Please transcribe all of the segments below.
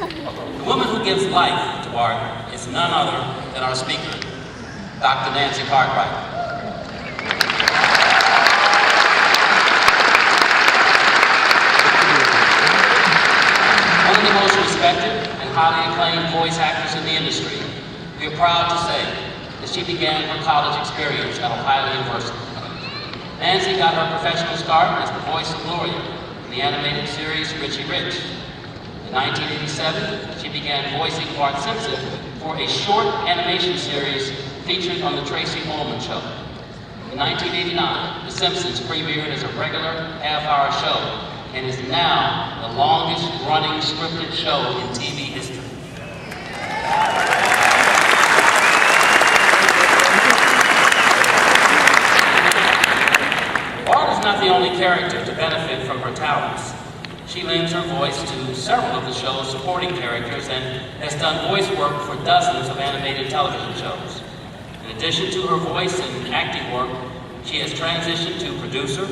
The woman who gives life to art is none other than our speaker, Dr. Nancy Cartwright. One of the most respected and highly acclaimed voice actors in the industry, we are proud to say that she began her college experience at Ohio University. Nancy got her professional start as the voice of Gloria in the animated series Richie Rich. In 1987, she began voicing Bart Simpson for a short animation series featured on The Tracy Ullman Show. In 1989, The Simpsons premiered as a regular half-hour show and is now the longest-running scripted show in TV history. Bart is not the only character to benefit from her talents. She lends her voice to several of the show's supporting characters and has done voice work for dozens of animated television shows. In addition to her voice and acting work, she has transitioned to producer,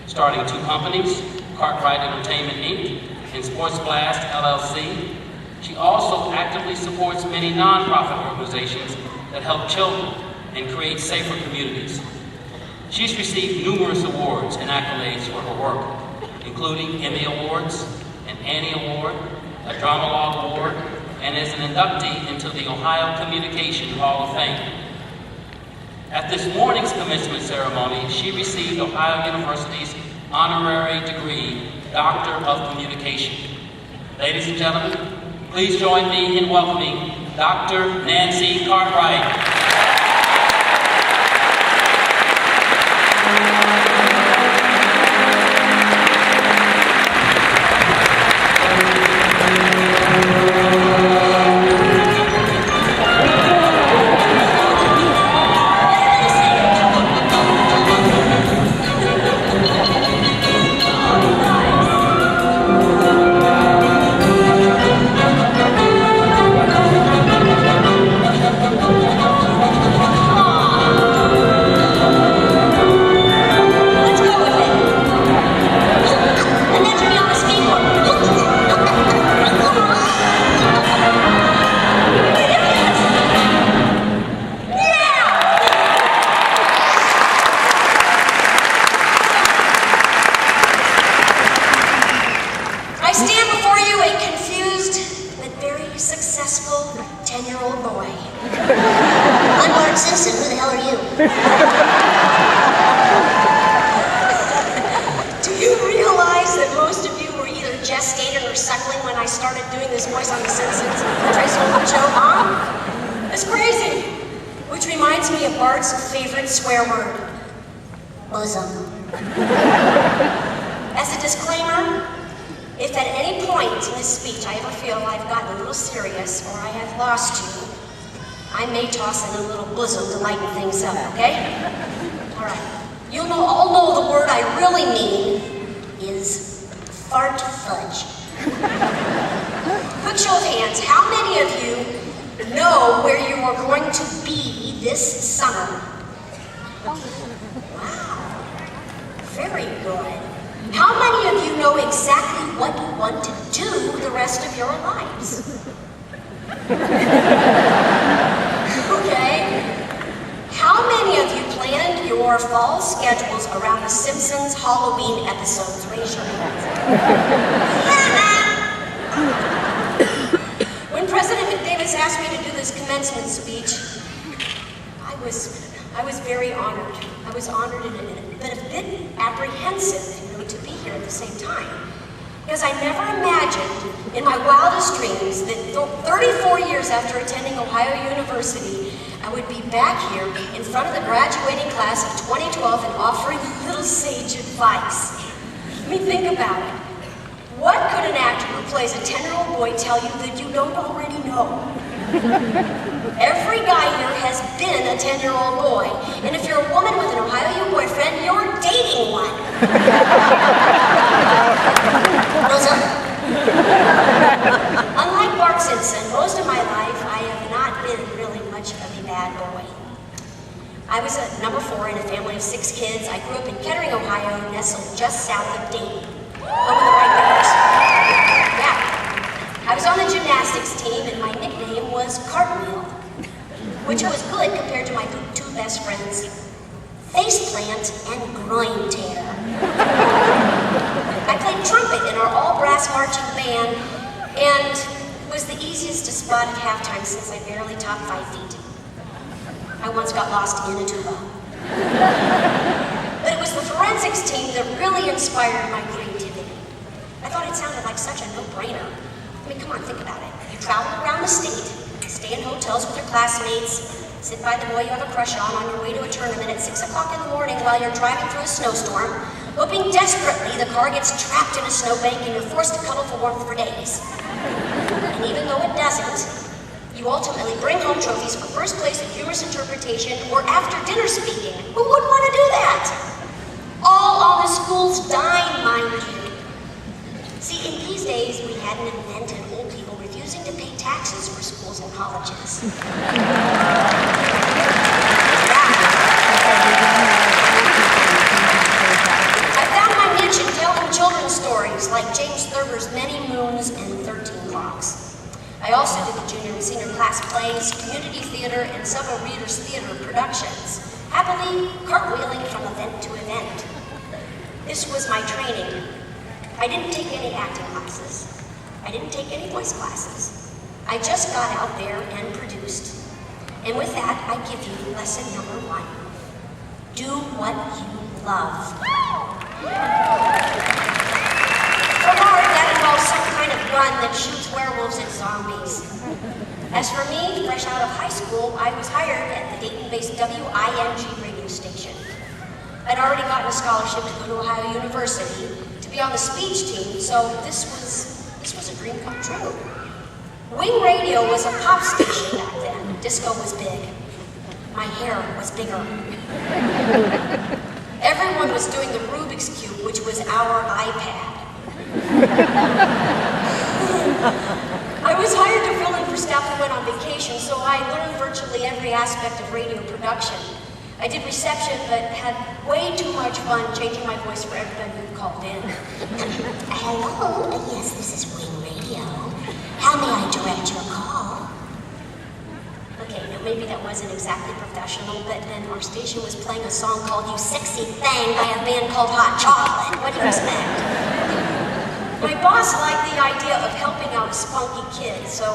starting 2 companies, Cartwright Entertainment Inc. and Sports Blast LLC. She also actively supports many nonprofit organizations that help children and create safer communities. She's received numerous awards and accolades for her work, including Emmy Awards, an Annie Award, a Dramalog Award, and is an inductee into the Ohio Communication Hall of Fame. At this morning's commencement ceremony, she received Ohio University's honorary degree, Doctor of Communication. Ladies and gentlemen, please join me in welcoming Dr. Nancy Cartwright. successful 10-year-old boy. I'm Bart Simpson. Who the hell are you? Do you realize that most of you were either gestated or suckling when I started doing this voice on The Simpsons, the Tracy Ullman Show, huh? It's crazy. Which reminds me of Bart's favorite swear word, bosom. As a disclaimer, if at any point in this speech I ever feel I've gotten a little serious or I have lost you, I may toss in a little bosom to lighten things up, okay? All right. You'll all know the word I really mean is fart fudge. Quick show of hands, how many of you know where you are going to be this summer? Wow. Very good. How many of you know exactly what you want to do the rest of your lives? Okay. How many of you planned your fall schedules around The Simpsons Halloween episodes? Raise your hands. When President McDavis asked me to do this commencement speech, I was very honored. I was honored and a bit apprehensive, to be here at the same time. Because I never imagined in my wildest dreams that 34 years after attending Ohio University, I would be back here in front of the graduating class of 2012 and offering a little sage advice. I mean, think about it. What could an actor who plays a 10-year-old boy tell you that you don't already know? Every guy here has been a 10-year-old boy, and if you're a woman with an Ohio U boyfriend, you're dating one. Unlike Bart Simpson, most of my life I have not been really much of a bad boy. I was a number 4 in a family of 6 kids. I grew up in Kettering, Ohio, nestled just south of Dayton. Over the right numbers. Yeah. I was on the gymnastics team, and my nickname was Cartwheel, which was good compared to my two best friends, Faceplant and Groin Tear. I played trumpet in our all-brass marching band, and was the easiest to spot at halftime since I barely topped 5 feet. I once got lost in a tuba. But it was the forensics team that really inspired my creativity. I thought it sounded like such a no-brainer. I mean, come on, think about it. You travel around the state, stay in hotels with your classmates, sit by the boy you have a crush on your way to a tournament at 6 o'clock in the morning while you're driving through a snowstorm, hoping desperately the car gets trapped in a snowbank and you're forced to cuddle for warmth for days. And even though it doesn't, you ultimately bring home trophies for first place in humorous interpretation or after dinner speaking. Who wouldn't want to do that? All on the school's dime, mind you. See, in these days, we hadn't invented old people refusing to pay taxes for schools and colleges. I found my niche in telling children's stories like James Thurber's Many Moons and 13 Clocks. I also did the junior and senior class plays, community theater, and several Readers Theater productions, happily cartwheeling from event to event. This was my training. I didn't take any acting classes. I didn't take any voice classes. I just got out there and produced. And with that, I give you lesson number 1. Do what you love. For Bart, that involves some kind of gun that shoots werewolves and zombies. As for me, fresh out of high school, I was hired at the Dayton-based WIMG radio station. I'd already gotten a scholarship to go to Ohio University to be on the speech team, so this was a dream come true. Wing radio was a pop station back then. Disco was big. My hair was bigger. Everyone was doing the Rubik's Cube, which was our iPad. I was hired to fill in for staff who went on vacation, so I learned virtually every aspect of radio production. I did reception, but had way too much fun changing my voice for everybody who called in. Hello, yes, this is Wing Radio. How may I direct your call? Okay, now maybe that wasn't exactly professional, but then our station was playing a song called You Sexy Thing by a band called Hot Chocolate. What do you expect? My boss liked the idea of helping out a spunky kid, so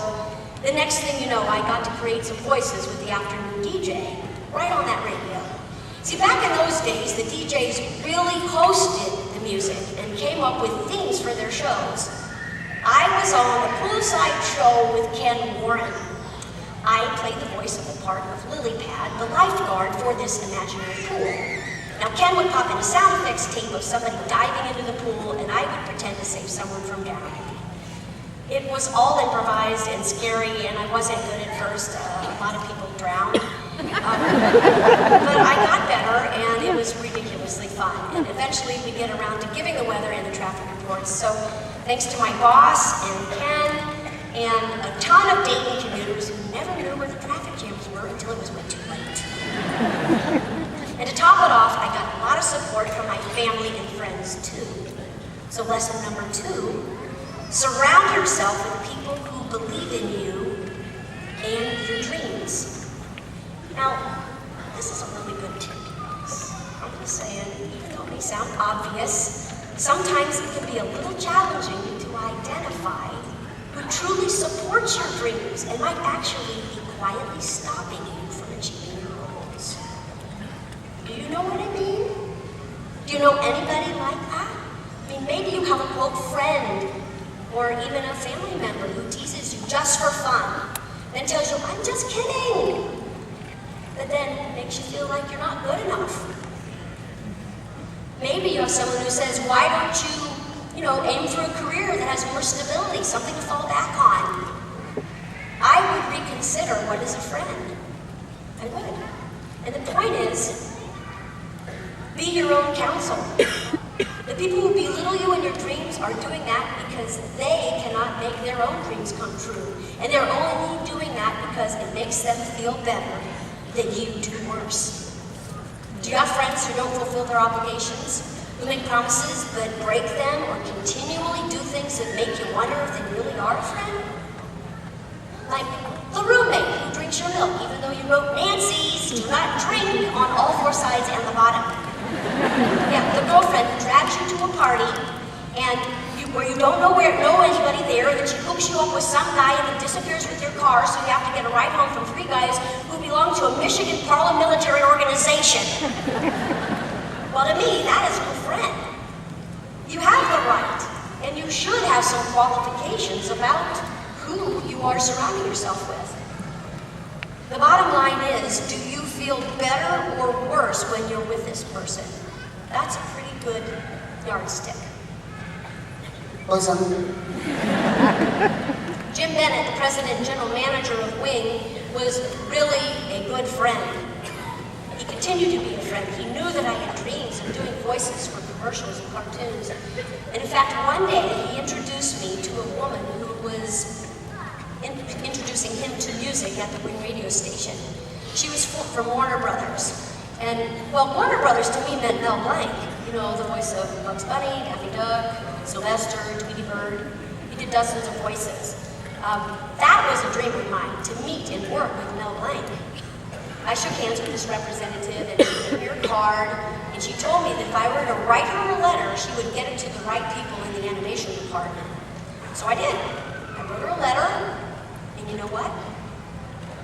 the next thing you know, I got to create some voices with the afternoon DJ, right on that radio. See, back in those days, the DJs really hosted the music and came up with themes for their shows. I was on the Poolside Show with Ken Warren. I played the voice of the part of Lilypad, the lifeguard for this imaginary pool. Now, Ken would pop in a sound effects tape of somebody diving into the pool, and I would pretend to save someone from drowning. It was all improvised and scary, and I wasn't good at first. A lot of people drowned. But I got better, and it was ridiculously fun. And eventually, we get around to giving the weather and the traffic reports. So, thanks to my boss and Ken, and a ton of Dayton commuters who never knew where the traffic jams were until it was way too late. And to top it off, I got a lot of support from my family and friends, too. So lesson number 2, surround yourself with people who believe in you and your dreams. Now, this is a really good tip. I'm going to say it, even though it may sound obvious, sometimes it can be a little challenging to identify who truly supports your dreams and might actually be quietly stopping you from achieving your goals. Do you know what I mean? Do you know anybody like that? I mean, maybe you have a quote friend or even a family member who teases you just for fun, then tells you, I'm just kidding, but then makes you feel like you're not good enough. Maybe you have someone who says, why don't you aim for a career that has more stability, something to fall back on. I would reconsider what is a friend. I would. And the point is, be your own counsel. The people who belittle you in your dreams are doing that because they cannot make their own dreams come true. And they're only doing that because it makes them feel better that you do worse. Do you have friends who don't fulfill their obligations? Who make promises but break them or continually do things that make you wonder if they really are a friend? do not drink on all four sides and the bottom. Yeah, the girlfriend who drags you to a party and where you don't know anybody there, and then she hooks you up with some guy and then disappears with your car, so you have to get a ride home from three guys who belong to a Michigan paramilitary organization. Well, to me, that is no friend. You have the right, and you should have some qualifications about who you are surrounding yourself with. The bottom line is, do you feel better or worse when you're with this person? That's a pretty good yardstick. Bosom. Jim Bennett, the president and general manager of Wing, was really a good friend. He continued to be a friend. He knew that I had dreams of doing voices for commercials and cartoons. And in fact, one day he introduced me to a woman who was introducing him to music at the Wing radio station. She was from Warner Brothers. And, well, Warner Brothers to me meant Mel Blanc. You know, the voice of Bugs Bunny, Daffy Duck, Sylvester, Tweety Bird. He did dozens of voices. That was a dream of mine, to meet and work with Mel Blanc. I shook hands with this representative and she gave me her card, and she told me that if I were to write her a letter, she would get it to the right people in the animation department. So I did. I wrote her a letter, and you know what?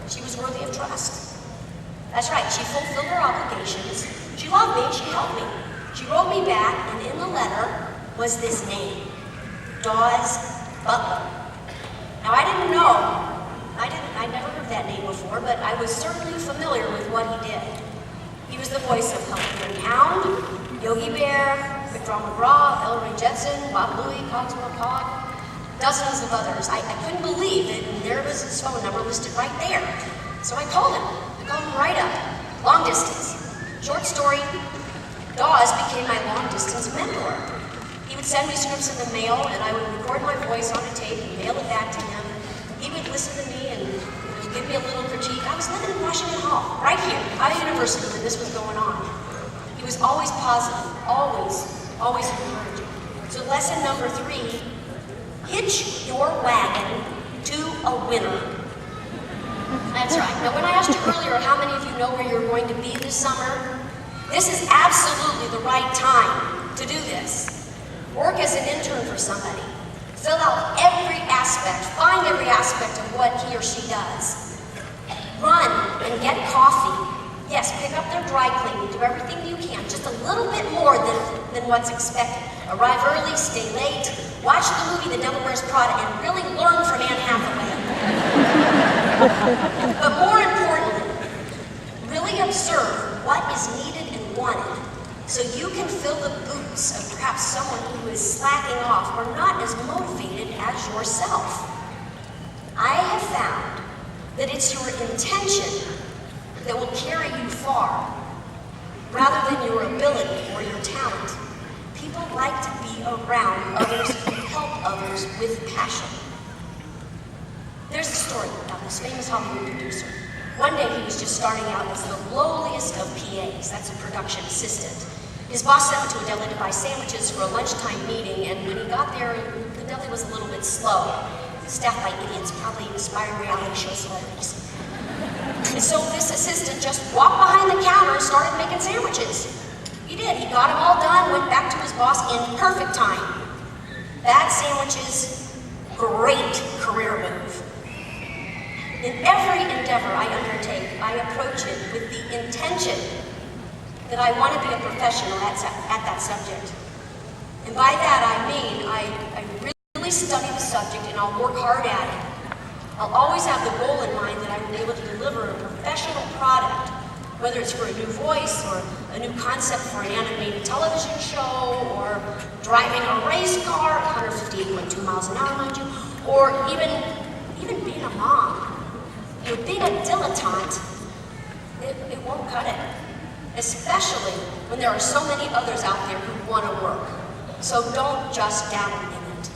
She was worthy of trust. That's right, she fulfilled her obligations. She loved me, she helped me. She wrote me back, and in the letter was this name, Dawes Butler. Now I didn't know, I'd never heard that name before, but I was certainly familiar with what he did. He was the voice of Huckleberry Hound, Yogi Bear, McDraw McGraw, Elroy Jetson, Bob Louie, Cogswell Cog, dozens of others. I couldn't believe it, and there was his phone number listed right there. So I called him. I called him right up. Long distance. Short story, Dawes became my long-distance mentor. He would send me scripts in the mail, and I would record my voice on a tape and mail it back to him. He would listen to me and give me a little critique. I was living in Washington Hall, right here, at a university when this was going on. He was always positive, always encouraging. So lesson number 3, hitch your wagon to a winner. That's right. Now, when I asked you earlier how many of you know where you're going to be this summer, this is absolutely the right time to do this. Work as an intern for somebody. Fill out every aspect, find every aspect of what he or she does. Run and get coffee. Yes, pick up their dry cleaning, do everything you can, just a little bit more than what's expected. Arrive early, stay late, watch the movie The Devil Wears Prada, and really learn from Anne Hathaway. But more importantly, really observe what is needed and wanted so you can fill the boots of perhaps someone who is slacking off or not as motivated as yourself. I have found that it's your intention that will carry you far, rather than your ability or your talent. People like to be around others who help others with passion. There's a story about this famous Hollywood producer. One day he was just starting out as the lowliest of PAs, that's a production assistant. His boss sent him to a deli to buy sandwiches for a lunchtime meeting, and when he got there, the deli was a little bit slow. Staffed by idiots, probably inspired reality show celebrities. And so this assistant just walked behind the counter and started making sandwiches. He did. He got them all done, went back to his boss in perfect time. Bad sandwiches, great career move. In every endeavor I undertake, I approach it with the intention that I want to be a professional at that subject. And by that I mean I really study the subject and I'll work hard at it. I'll always have the goal in mind that I will be able to deliver a professional product, whether it's for a new voice or a new concept for an animated television show or driving a race car at 158.2 miles an hour, mind you, or even being a mom. You know, being a dilettante, it won't cut it. Especially when there are so many others out there who want to work. So don't just dabble in it.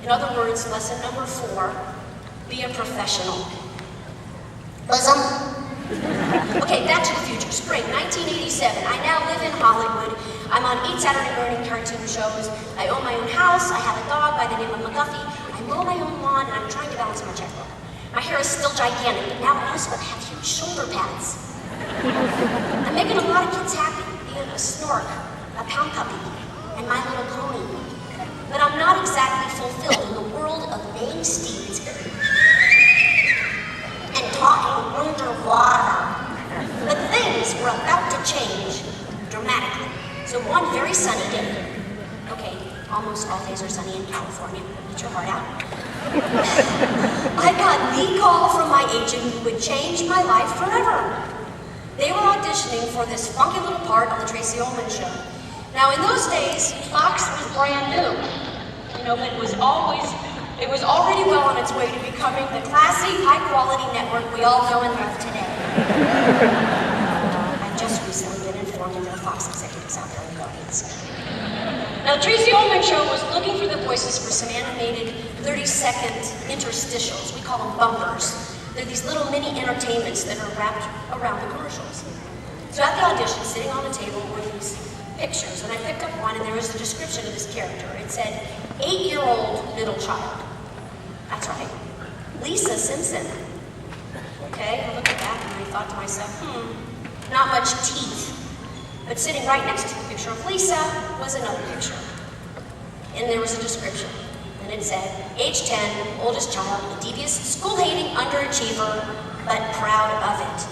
In other words, lesson number 4, be a professional. Bosom. Okay, back to the future. Spring 1987. I now live in Hollywood. I'm on 8 Saturday morning cartoon shows. I own my own house. I have a dog by the name of McGuffey. I mow my own lawn, and I'm trying to balance my checkbook. My hair is still gigantic, but now I also have huge shoulder pads. I'm making a lot of kids happy, being a snork, a pound puppy, and My Little Pony. But I'm not exactly fulfilled in the world of name steeds and talking underwater. But things were about to change dramatically. So one very sunny day, okay, almost all days are sunny in California, get your heart out. I got the call from my agent who would change my life forever. They were auditioning for this funky little part on the Tracy Ullman Show. Now in those days, Fox was brand new, you know, but it was already well on its way to becoming the classy, high-quality network we all know and love today. I've just recently been informed that there are Fox executives out there in the audience. Now, the Tracy Ullman Show was looking for the voices for some animated 30-second interstitials. We call them bumpers. They're these little mini entertainments that are wrapped around the commercials. So at the audition, sitting on the table were these pictures, and I picked up one, and there was a description of this character. It said, 8-year-old middle child. That's right, Lisa Simpson. Okay, I looked at that and I thought to myself, not much teeth. But sitting right next to the picture of Lisa was another picture. And there was a description. And it said, age 10, oldest child, a devious, school-hating underachiever, but proud of it.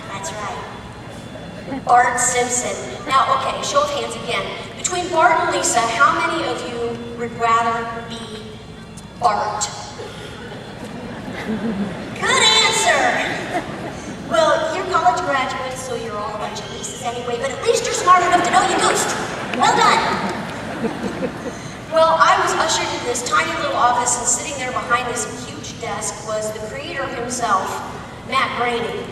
That's right. Bart Simpson. Now, okay, show of hands again. Between Bart and Lisa, how many of you would rather be Bart? Good answer! Well, you're college graduates, so you're all a bunch of Lisas anyway, but at least you're smart enough to know you goofed. Well done! Well, I was ushered into this tiny little office, and sitting there behind this huge desk was the creator himself, Matt Groening.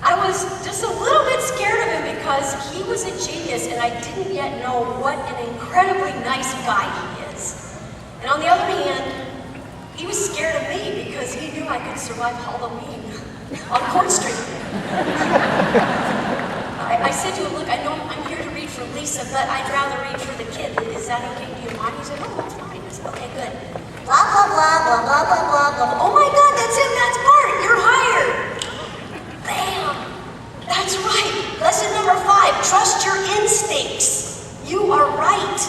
I was just a little bit scared of him because he was a genius, and I didn't yet know what an incredibly nice guy he is. And on the other hand, he was scared of me because he knew I could survive Halloween on Court Street. I said to him, look, I know I'm here to read for Lisa, but I'd rather read for the kid. Is that okay? Do you mind? He said, oh, that's fine. I said, okay, good. Blah, blah, blah, blah, blah, blah, blah, blah. Oh my God, that's him, that's Bart, you're hired. Bam! That's right. Lesson number 5, trust your instincts. You are right.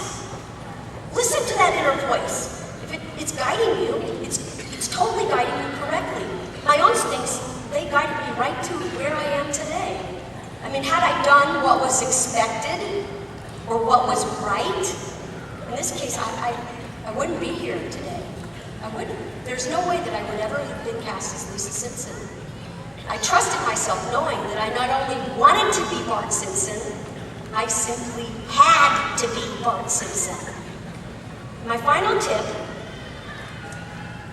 Listen to that inner voice. If it's guiding you, it's totally guiding you correctly. My instincts, they guided me right to where I am today. I mean, had I done what was expected or what was right, in this case, I wouldn't be here today. I wouldn't. There's no way that I would ever have been cast as Lisa Simpson. I trusted myself knowing that I not only wanted to be Bart Simpson, I simply had to be Bart Simpson. My final tip,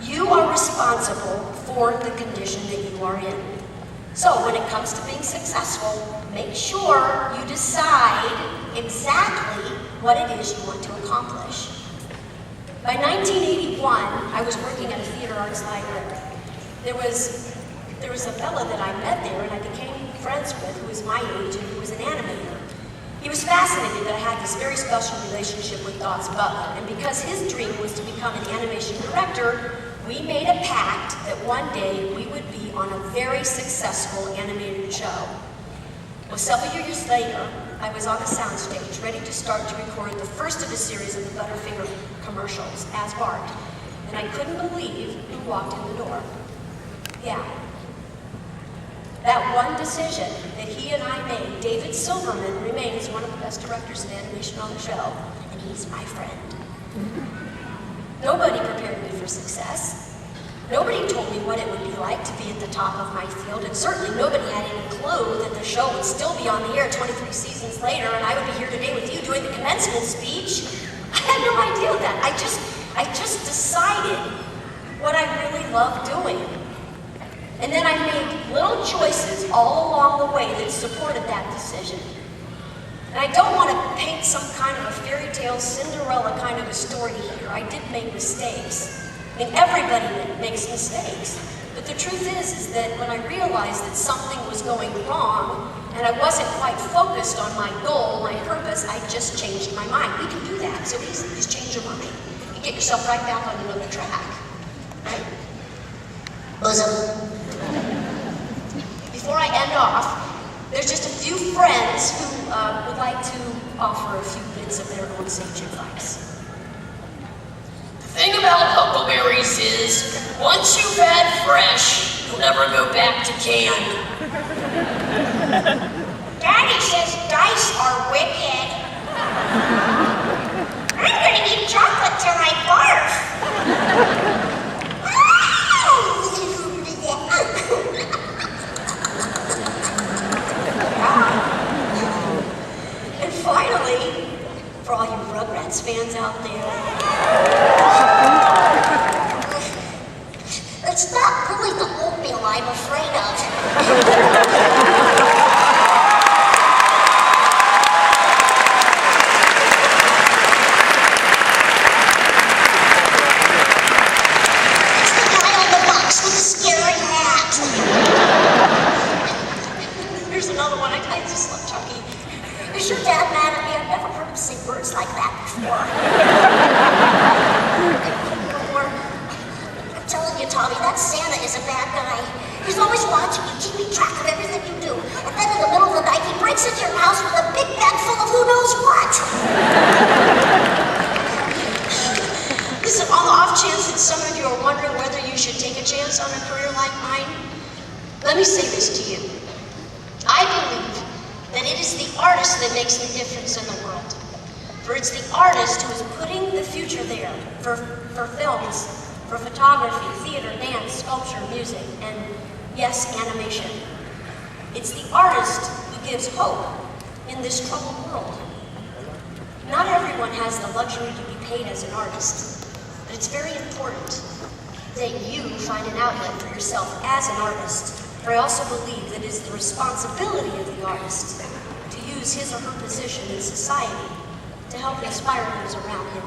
you are responsible for the condition that you are in. So when it comes to being successful, make sure you decide exactly what it is you want to accomplish. By 1981, I was working at a theater arts library. There was a fella that I met there and I became friends with who was my age and who was an animator. He was fascinated that I had this very special relationship with Dot's Butler, and because his dream was to become an animation director, we made a pact that one day we would be on a very successful animated show. Well, several years later, I was on the soundstage, ready to start to record the first of a series of the Butterfinger commercials as Bart, and I couldn't believe who walked in the door. Yeah. That one decision that he and I made, David Silverman remains one of the best directors of animation on the show, and he's my friend. Nobody prepared me for success. Nobody told me what it would be like to be at the top of my field, and certainly nobody had any clue that the show would still be on the air 23 seasons later, and I would be here today with you doing the commencement speech. I had no idea of that. I just decided what I really loved doing. And then I made little choices all along the way that supported that decision. And I don't want to paint some kind of a fairy tale Cinderella kind of a story here. I did make mistakes. I mean, everybody makes mistakes. But the truth is that when I realized that something was going wrong and I wasn't quite focused on my goal, my purpose, I just changed my mind. We can do that so easily. Just change your mind. You get yourself right back on another track. Right? Bosom. end off, there's just a few friends who would like to offer a few bits of their own sage advice. The thing about huckleberries is, once you've had fresh, you'll never go back to canned. Daddy says dice are wicked. I'm gonna eat chocolate till I barf. And finally, for all you Rugrats fans out there, It's not really the oatmeal I'm afraid of. It's the guy on the box with the scary hat. here's another one. I just love Chucky. Is your dad mad at me? I've never heard him say words like that before. I'm telling you, Tommy, that Santa is a bad guy. He's always watching you, keeping track of everything you do. And then in the middle of the night, he breaks into your house with a big bag full of who knows what. Listen, on the off chance that some of you are wondering whether you should take a chance on a career like mine, let me say this to you. I believe that it is the artist that makes the difference in the world. For it's the artist who is putting the future there for films, for photography, theater, dance, sculpture, music, and yes, animation. It's the artist who gives hope in this troubled world. Not everyone has the luxury to be paid as an artist, but it's very important that you find an outlet for yourself as an artist. For I also believe that it is the responsibility of the artist to use his or her position in society to help inspire those around him.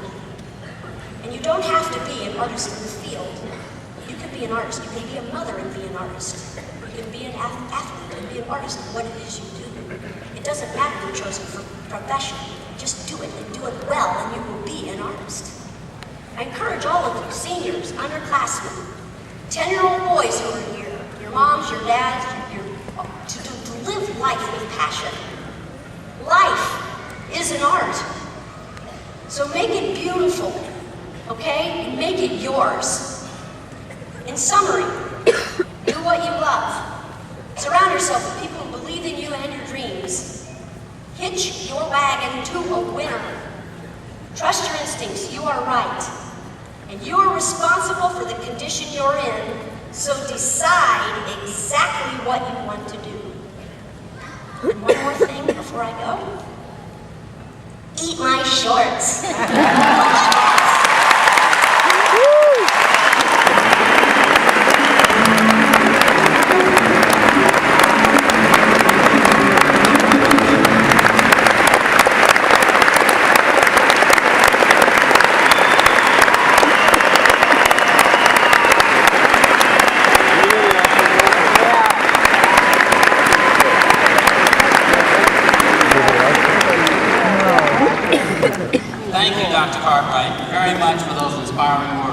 And you don't have to be an artist in the field. You can be an artist. You can be a mother and be an artist. You can be an athlete and be an artist in what it is you do. It doesn't matter your chosen profession. Just do it and do it well, and you will be an artist. I encourage all of you, seniors, underclassmen, 10-year-old boys who are here, your moms, your dads, to live life with passion. Life is an art. So make it beautiful, okay? And make it yours. In summary, do what you love. Surround yourself with people who believe in you and your dreams. Hitch your wagon to a winner. Trust your instincts, you are right. And you are responsible for the condition you're in, so decide exactly what you want to do. And one more thing before I go. Eat my shorts. Thank you, Dr. Cartwright, very much for those inspiring words.